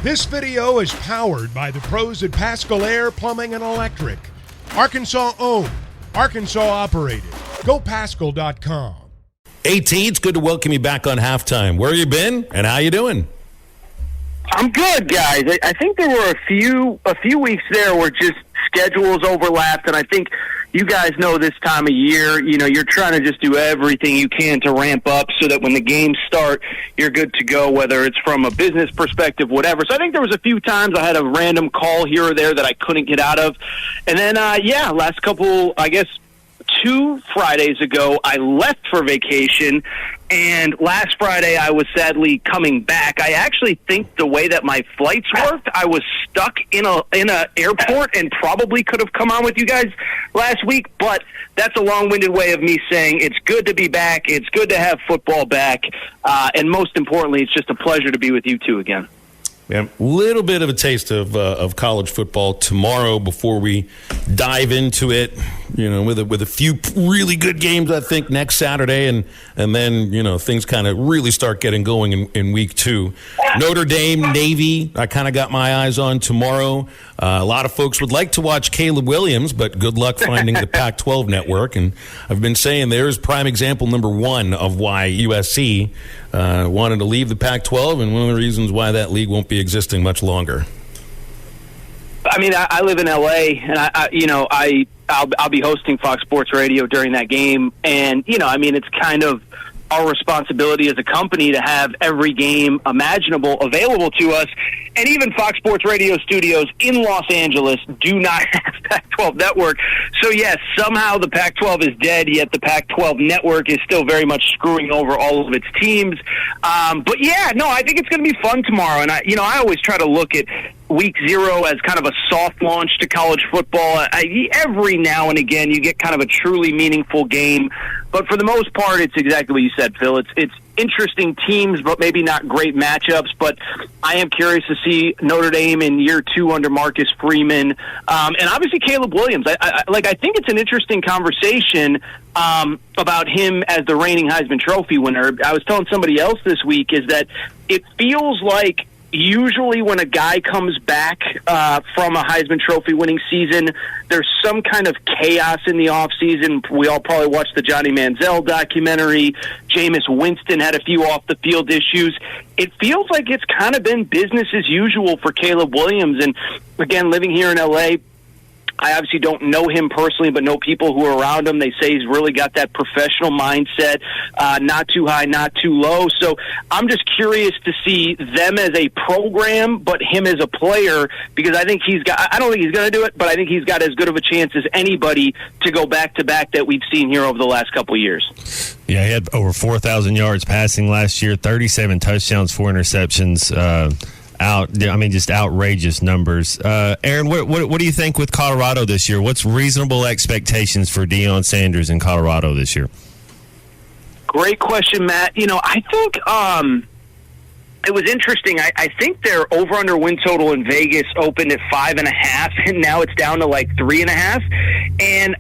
This video is powered by the pros at Pascal Air Plumbing and Electric. Arkansas owned, Arkansas operated. GoPascal.com. AT, it's good to welcome you back on Halftime. Where you been and how you doing? I'm good, guys. I think there were a few weeks there where just schedules overlapped, and I think you guys know this time of year, you're trying to just do everything you can to ramp up so that when the games start, you're good to go, whether it's from a business perspective, whatever. So I think there was a few times I had a random call here or there that I couldn't get out of. And then, last couple, 2 Fridays ago, I left for vacation, and last Friday I was sadly coming back. I actually think the way that my flights worked, I was stuck in a airport and probably could have come on with you guys last week, but that's a long-winded way of me saying it's good to be back, it's good to have football back, and most importantly, it's just a pleasure to be with you two again. Yeah, a little bit of a taste of college football tomorrow before we dive into it, with a few really good games, I think, next Saturday, and then, things kind of really start getting going in week 2. Notre Dame, Navy, I kind of got my eyes on tomorrow. A lot of folks would like to watch Caleb Williams, but good luck finding the Pac-12 network. And I've been saying there's prime example number 1 of why USC wanted to leave the Pac-12, and one of the reasons why that league won't be existing much longer. I mean, I live in L.A., and I'll be hosting Fox Sports Radio during that game, and it's kind of our responsibility as a company to have every game imaginable available to us. And even Fox Sports Radio studios in Los Angeles do not have Pac-12 network. So, yes, somehow the Pac-12 is dead, yet the Pac-12 network is still very much screwing over all of its teams. I think it's going to be fun tomorrow. And, I always try to look at Week 0 as kind of a soft launch to college football. Every now and again, you get kind of a truly meaningful game. But for the most part, it's exactly what you said, Phil. It's interesting teams, but maybe not great matchups. But I am curious to see Notre Dame in year 2 under Marcus Freeman. And obviously Caleb Williams. I think it's an interesting conversation about him as the reigning Heisman Trophy winner. I was telling somebody else this week is that it feels like usually when a guy comes back from a Heisman Trophy winning season, there's some kind of chaos in the offseason. We all probably watched the Johnny Manziel documentary. Jameis Winston had a few off-the-field issues. It feels like it's kind of been business as usual for Caleb Williams. And, again, living here in L.A., I obviously don't know him personally, but know people who are around him. They say he's really got that professional mindset, not too high, not too low. So I'm just curious to see them as a program, but him as a player, because I don't think he's going to do it, but I think he's got as good of a chance as anybody to go back-to-back that we've seen here over the last couple of years. Yeah, he had over 4,000 yards passing last year, 37 touchdowns, 4 interceptions. Just outrageous numbers. Aaron, what do you think with Colorado this year? What's reasonable expectations for Deion Sanders in Colorado this year? Great question, Matt. I think it was interesting. I think their over-under win total in Vegas opened at 5.5, and now it's down to 3.5. And,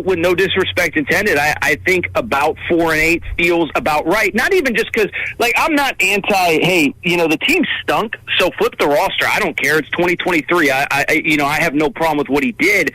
with no disrespect intended, I think about 4-8 feels about right. Not even just because, I'm not hey, the team stunk, so flip the roster. I don't care. It's 2023. I have no problem with what he did.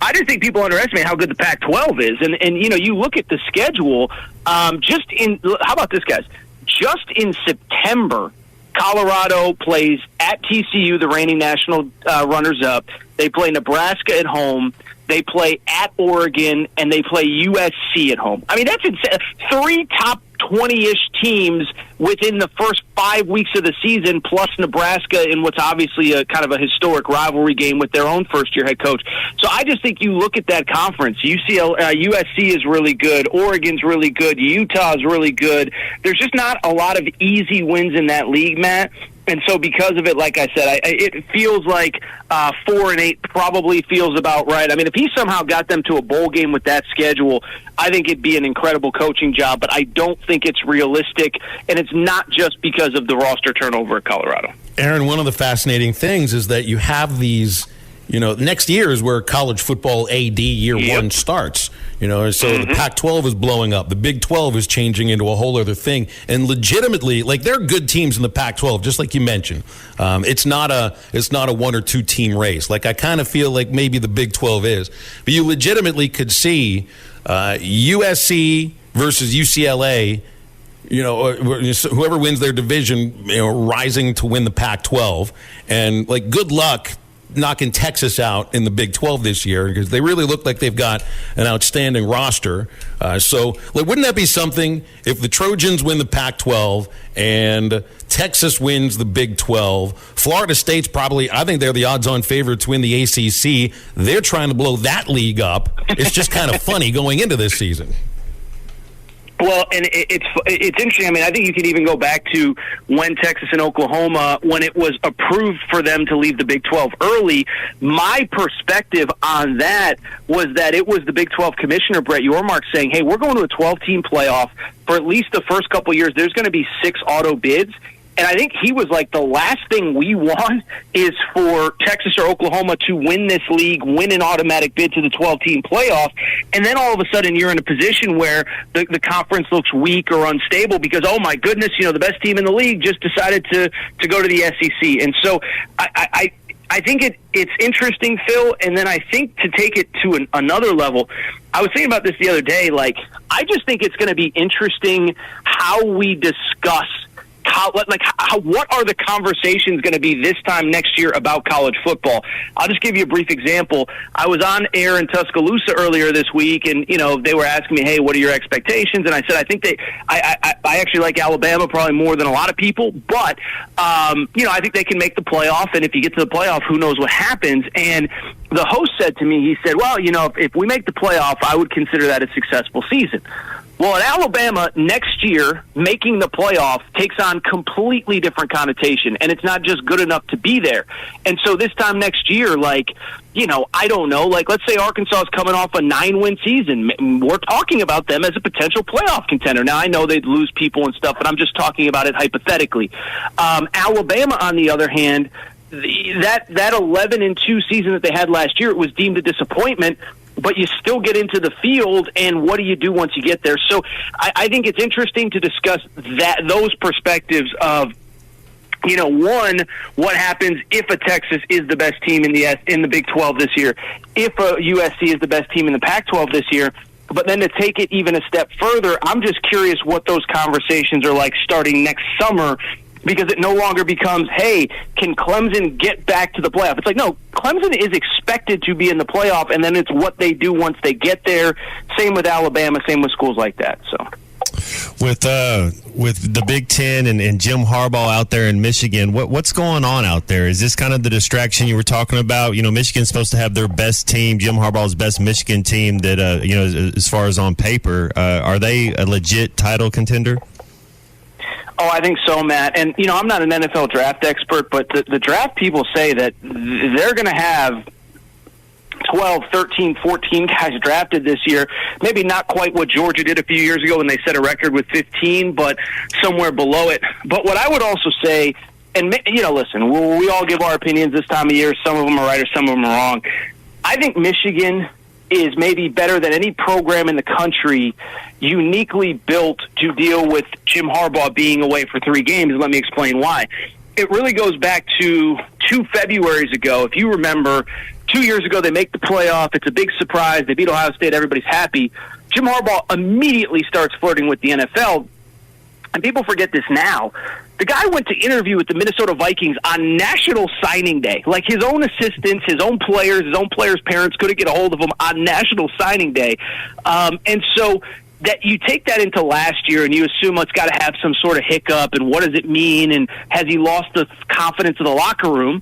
I just think people underestimate how good the Pac-12 is. And you look at the schedule, how about this, guys? Just in September, Colorado plays at TCU, the reigning national runners-up. They play Nebraska at home. They play at Oregon, and they play USC at home. I mean, that's insane. 3 top 20-ish teams within the first 5 weeks of the season, plus Nebraska in what's obviously a kind of a historic rivalry game with their own first-year head coach. So I just think you look at that conference. USC is really good. Oregon's really good. Utah's really good. There's just not a lot of easy wins in that league, Matt. And so because of it, like I said, it feels like 4-8 probably feels about right. I mean, if he somehow got them to a bowl game with that schedule, I think it'd be an incredible coaching job, but I don't think it's realistic, and it's not just because of the roster turnover at Colorado. Aaron, one of the fascinating things is that you have these, next year is where college football AD year 1 starts. So the Pac-12 is blowing up. The Big 12 is changing into a whole other thing. And legitimately, like, there are good teams in the Pac-12, just like you mentioned. It's not a one or two team race. Like, I kind of feel like maybe the Big 12 is. But you legitimately could see USC versus UCLA, whoever wins their division, rising to win the Pac-12. And, like, good luck knocking Texas out in the Big 12 this year, because they really look like they've got an outstanding roster. So wouldn't that be something if the Trojans win the Pac-12 and Texas wins the Big 12? Florida State's probably, I think they're the odds-on favorite to win the ACC. They're trying to blow that league up. It's just kind of funny going into this season. Well, and it's interesting. I mean, I think you could even go back to when Texas and Oklahoma, when it was approved for them to leave the Big 12 early. My perspective on that was that it was the Big 12 commissioner, Brett Yormark, saying, hey, we're going to a 12-team playoff for at least the first couple of years. There's going to be 6 auto bids. And I think he was like, the last thing we want is for Texas or Oklahoma to win this league, win an automatic bid to the 12-team playoff, and then all of a sudden you're in a position where the conference looks weak or unstable because, oh my goodness, the best team in the league just decided to go to the SEC. And so I think it's interesting, Phil, and then I think to take it to another level, I was thinking about this the other day, I just think it's going to be interesting how we discuss what are the conversations going to be this time next year about college football? I'll just give you a brief example. I was on air in Tuscaloosa earlier this week, and they were asking me, "Hey, what are your expectations?" And I said, "I think I actually like Alabama probably more than a lot of people, but I think they can make the playoff. And if you get to the playoff, who knows what happens?" And the host said to me, he said, "Well, if we make the playoff, I would consider that a successful season." Well, at Alabama, next year, making the playoff takes on completely different connotation, and it's not just good enough to be there. And so this time next year, I don't know, let's say Arkansas is coming off a 9-win season. We're talking about them as a potential playoff contender. Now, I know they'd lose people and stuff, but I'm just talking about it hypothetically. Alabama, on the other hand, that 11-2 season that they had last year, it was deemed a disappointment. But you still get into the field, and what do you do once you get there? So I think it's interesting to discuss those perspectives of, one, what happens if a Texas is the best team in the Big 12 this year, if a USC is the best team in the Pac-12 this year. But then to take it even a step further, I'm just curious what those conversations are like starting next summer, because it no longer becomes, hey, can Clemson get back to the playoff? It's like, no, Clemson is expected to be in the playoff, and then it's what they do once they get there. Same with Alabama, same with schools like that. So, with the Big Ten and Jim Harbaugh out there in Michigan, what's going on out there? Is this kind of the distraction you were talking about? Michigan's supposed to have their best team, Jim Harbaugh's best Michigan team that, as far as on paper, are they a legit title contender? Oh, I think so, Matt. And, I'm not an NFL draft expert, but the draft people say that they're going to have 12, 13, 14 guys drafted this year. Maybe not quite what Georgia did a few years ago when they set a record with 15, but somewhere below it. But what I would also say, and, listen, we all give our opinions this time of year. Some of them are right or some of them are wrong. I think Michigan is maybe better than any program in the country, uniquely built to deal with Jim Harbaugh being away for 3 games. Let me explain why. It really goes back to 2 Februaries ago. If you remember, 2 years ago they make the playoff. It's a big surprise. They beat Ohio State. Everybody's happy. Jim Harbaugh immediately starts flirting with the NFL. And people forget this now. The guy went to interview with the Minnesota Vikings on National Signing Day. Like, his own assistants, his own players' parents couldn't get a hold of him on National Signing Day. And so that you take that into last year and you assume it's got to have some sort of hiccup, and what does it mean, and has he lost the confidence of the locker room?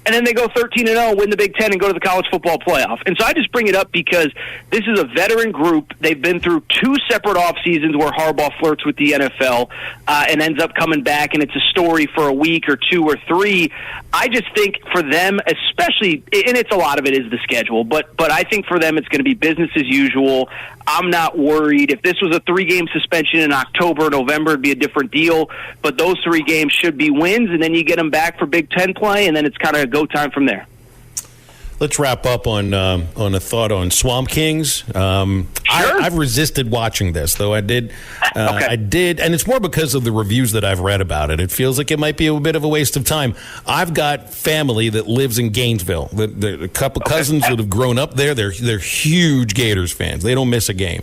And then they go 13-0, win the Big Ten, and go to the college football playoff. And so I just bring it up because this is a veteran group. They've been through 2 separate off seasons where Harbaugh flirts with the NFL and ends up coming back, and it's a story for a week or 2 or 3. I just think for them, especially, and it's a lot of it is the schedule, but I think for them it's going to be business as usual. I'm not worried. If this was a 3-game suspension in October, November, it'd be a different deal. But those 3 games should be wins, and then you get them back for Big Ten play, and then it's kind of go time from there. let's wrap up on a thought on Swamp Kings. Sure. I've resisted watching this, though I did. Okay. I did, and it's more because of the reviews that I've read about it. It feels like it might be a bit of a waste of time. I've got family that lives in Gainesville. A couple cousins that have grown up there. They're huge Gators fans. They don't miss a game.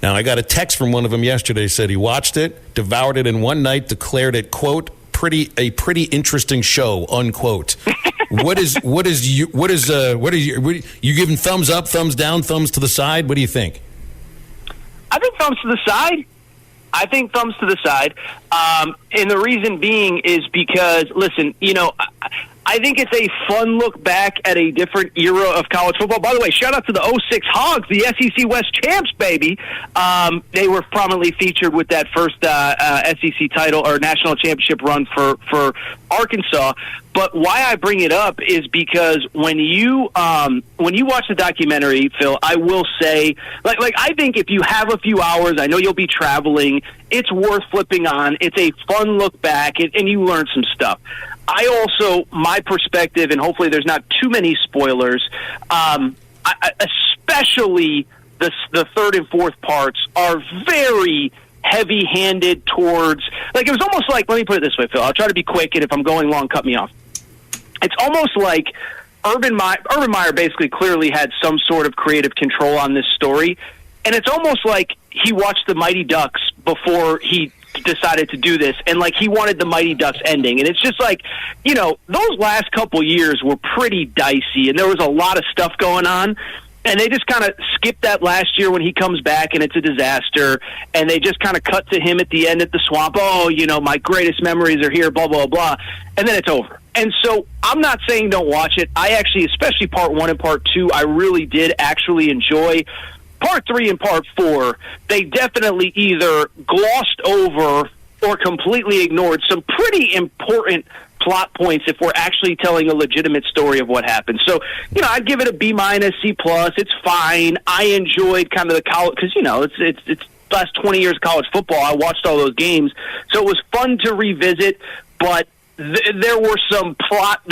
Now, I got a text from one of them yesterday. Said he watched it, devoured it in one night, declared it, quote, a pretty interesting show, unquote. What you giving thumbs up, thumbs down, thumbs to the side? What do you think? I think thumbs to the side. And the reason being is because, listen, I think it's a fun look back at a different era of college football. By the way, shout out to the 06 Hogs, the SEC West champs, baby. They were prominently featured with that first SEC title or national championship run for Arkansas. But why I bring it up is because when you watch the documentary, Phil, I will say, like I think if you have a few hours, I know you'll be traveling, it's worth flipping on. It's a fun look back, and you learn some stuff. I also, my perspective, and hopefully there's not too many spoilers, especially the third and fourth parts are very heavy-handed towards, like it was almost like, let me put it this way, Phil, I'll try to be quick, and if I'm going long, cut me off. It's almost like Urban Meyer basically clearly had some sort of creative control on this story, and it's almost like he watched the Mighty Ducks before he decided to do this, and like he wanted the Mighty Ducks ending. And it's just like, those last couple years were pretty dicey, and there was a lot of stuff going on, and they just kind of skipped that last year when he comes back and it's a disaster, and they just kind of cut to him at the end at the swamp. Oh, my greatest memories are here, blah, blah, blah, and then it's over. And so I'm not saying don't watch it. I actually, especially part 1 and part 2, I really did actually enjoy. Part 3 and part 4, they definitely either glossed over or completely ignored some pretty important plot points if we're actually telling a legitimate story of what happened. So, I'd give it a B-, C+. It's fine. I enjoyed kind of the college, because, it's last 20 years of college football. I watched all those games. So it was fun to revisit, but there were some plot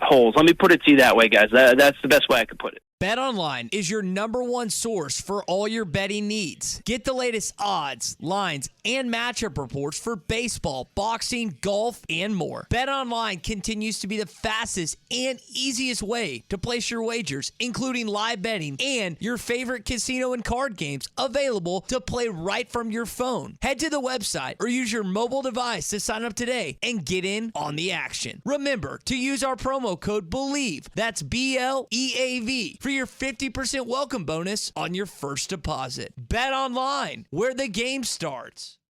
holes. Let me put it to you that way, guys. That's the best way I could put it. BetOnline is your #1 source for all your betting needs. Get the latest odds, lines, and matchup reports for baseball, boxing, golf, and more. BetOnline continues to be the fastest and easiest way to place your wagers, including live betting and your favorite casino and card games available to play right from your phone. Head to the website or use your mobile device to sign up today and get in on the action. Remember to use our promo code BELIEVE, that's BLEAV, for your 50% welcome bonus on your first deposit. Bet online, where the game starts.